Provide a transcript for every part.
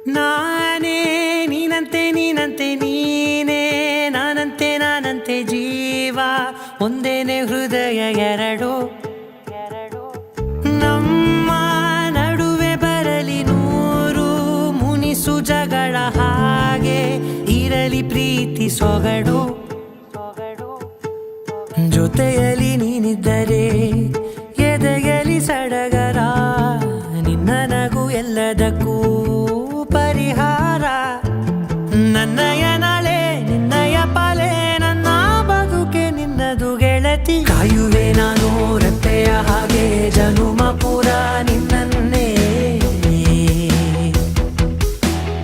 ನಾನೇ ನೀನಂತೆ ನೀನಂತೆ ನೀನೇ ನಾನಂತೆ ನಾನಂತೆ ಜೀವ ಒಂದೇನೆ ಹೃದಯ ಎರಡು ನಮ್ಮ ನಡುವೆ ಬರಲಿ ನೂರು ಮುನಿಸು ಜಗಳ ಹಾಗೆ ಇರಲಿ ಪ್ರೀತಿ ಸೊಗಡು ಜೊತೆಯಲ್ಲಿ ನೀನಿದ್ದರೆ ಎದೆಯಲಿ ಸಡಗರ ನಿನ್ನ ನಗು ಎಲ್ಲದಕ್ಕೂ ಪರಿಹಾರ ನನ್ನಯ ನಾಳೆ ನಿನ್ನಯ ಪಾಲೆ ನನ್ನ ಬದುಕೆ ನಿನ್ನದು ಗೆಳತಿ ಕಾಯುವೆ ನಾನು ರೆಪ್ಪೆಯ ಹಾಗೆ ಜನುಮ ಪೂರ ನಿನ್ನನ್ನೇ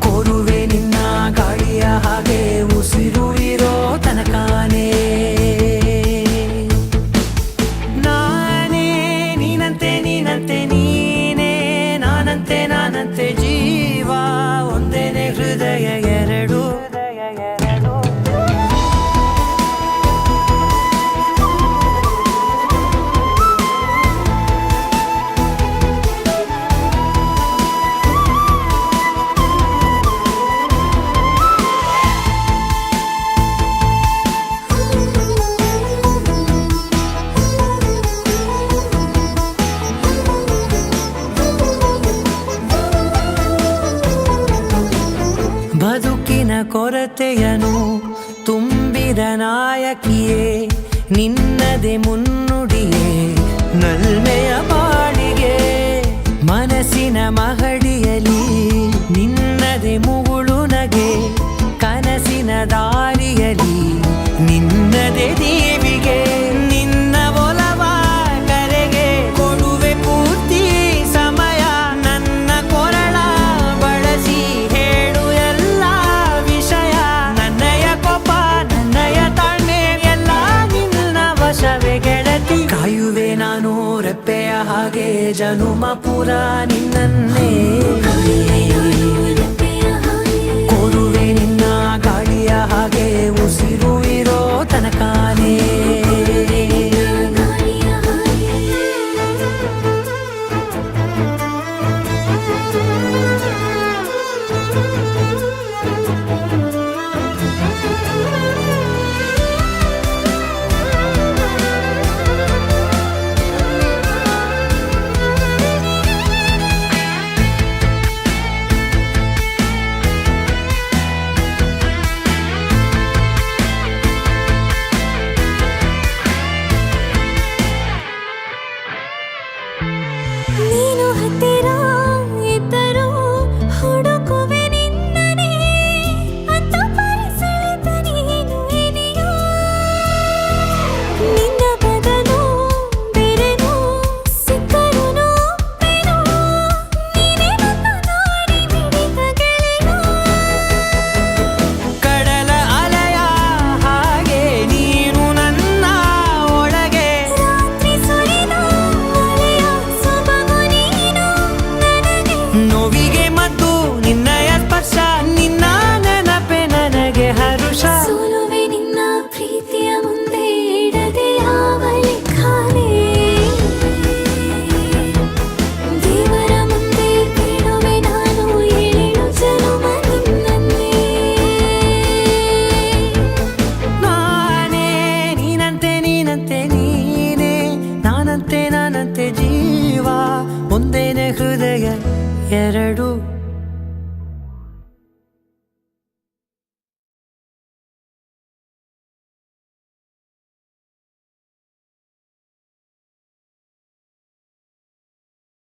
ಕೋರುವೆ ನಿನ್ನ ಗಾಳಿಯ ಹಾಗೆ ಉಸಿರು ಇರೋ ತನಕಾನೇ ನಾನೇ ನೀನಂತೆ ನೀನಂತೆ ನೀನೇ ನಾನಂತೆ ನಾನಂತೆ ಜೀವ ಒಂದೇನೆ ಹೃದಯ ಎರಡು ಬದುಕಿನ ಕೊರತೆಯನು ತುಂಬಿದ ನಾಯಕಿಯೇ ನಿನ್ನದೆ ಮುನ್ನುಡಿಯೇ ನಲ್ಮೆಯ ಬಾಳಿಗೆ ಮನಸ್ಸಿನ ಮಹಡಿಯಲಿ ನಿನ್ನದೆ ಮುಗುಳು ನಗೆ ಕನಸಿನ ದಾರಿಯಲಿ ನಿನ್ನದೆ ದೀವಿಗೆ ನಿನ್ನ ಒಲವ ಕರೆಗೆ ಕೊಡುವೆ ಪೂರ್ತಿ ಸಮಯ ನನ್ನ ಕೊರಳ ಬಳಸಿ ಹೇಳು ಎಲ್ಲ ವಿಷಯ ನನ್ನಯ ಕೋಪ ನನ್ನಯ ತಾಳ್ಮೆ ಎಲ್ಲ ನಿನ್ನ ವಶವೇ ಗೆಳತಿ ಕಾಯುವೆ ನಾನು ರೆಪ್ಪೆಯ ಹಾಗೆ ಜನುಮ ಪುರ ನಿನ್ನನ್ನೇ ಕೋರುವೆ ನಿನ್ನ ಗಾಳಿಯ ಹಾಗೆ ಉಸಿರು ಇರೋ ತನಕಾನೇ ನೀನು ಹತ್ತಿರ ಇದ್ದರೂ ಹುಡುಕುವೆ ನಿನ್ನನೇ ಅಂತ ಪರಿಸೆಳೆದ ನೀನು ಇದೆಯೋ ನಿನ್ನ ಬದಲು ಬೇರೆನೋ ಸಿಕ್ಕರೂ ನೋವೇನೋ ನೀನೇ ನನ್ನ ನಾಡಿ ಮಿಡಿದ ಗೆಳೆಯೋ ಕಡಲ ಅಲೆಯ ಹಾಗೆ ನೀನು ನನ್ನ ಒಳಗೆ ರಾತ್ರಿ ಸುರಿದ ಮಳೆಯ ಸೊಬಗು ನೀನು ನನಗೆ ನೋವಿಗೆ ಮದ್ದು ನಿನ್ನಯ ಸ್ಪರ್ಶ ನಿನ್ನ ನೆನಪೆ ನನಗೆ ಹರುಷ ಸೋಲುವೆ ನಿನ್ನ ಪ್ರೀತಿಯ ಮುಂದೆ ಇಡದೆ ಯಾವ ಲೆಕ್ಕನೇ ದೇವರ ಮುಂದೆ ಬೇಡುವೆ ನಾನು ಏಳು ಜನುಮ ನಿನ್ನನ್ನೇ ನಾನೇ ನೀನಂತೆ ನೀನಂತೆ ನೀನೇ ನಾನಂತೆ ನಾನಂತೆ ಜೀವ ಒಂದೇನೆ ಹೃದಯ ಎರಡು